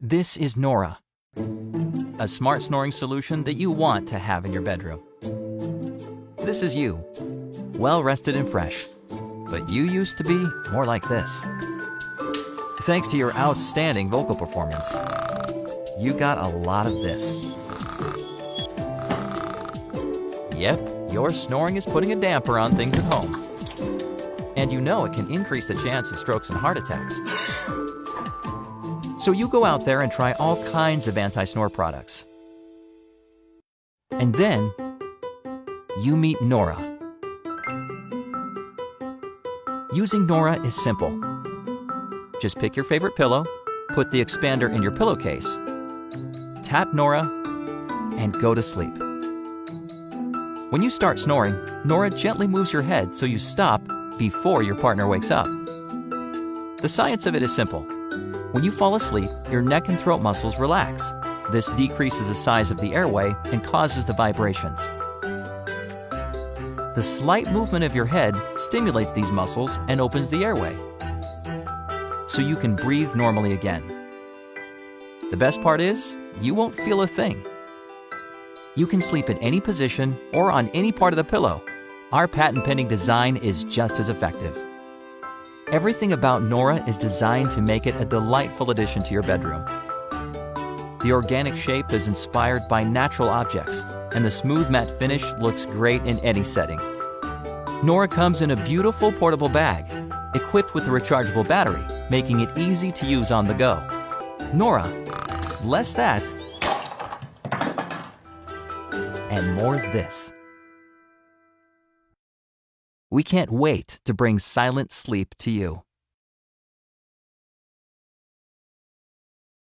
This is Nora, a smart snoring solution that you want to have in your bedroom. This is you, well rested and fresh, but you used to be more like this. Thanks to your outstanding vocal performance, you got a lot of this. Yep, your snoring is putting a damper on things at home. And you know it can increase the chance of strokes and heart attacks. So you go out there and try all kinds of anti-snore products. And then you meet Nora. Using Nora is simple. Just pick your favorite pillow, put the expander in your pillowcase, tap Nora, and go to sleep. When you start snoring, Nora gently moves your head so you stop before your partner wakes up. The science of it is simple. When you fall asleep, your neck and throat muscles relax. This decreases the size of the airway and causes the vibrations. The slight movement of your head stimulates these muscles and opens the airway, so you can breathe normally again. The best part is, you won't feel a thing. You can sleep in any position or on any part of the pillow. Our patent-pending design is just as effective. Everything about Nora is designed to make it a delightful addition to your bedroom. The organic shape is inspired by natural objects, and the smooth matte finish looks great in any setting. Nora comes in a beautiful portable bag, equipped with a rechargeable battery, making it easy to use on the go. Nora, less that, and more this. We can't wait to bring silent sleep to you.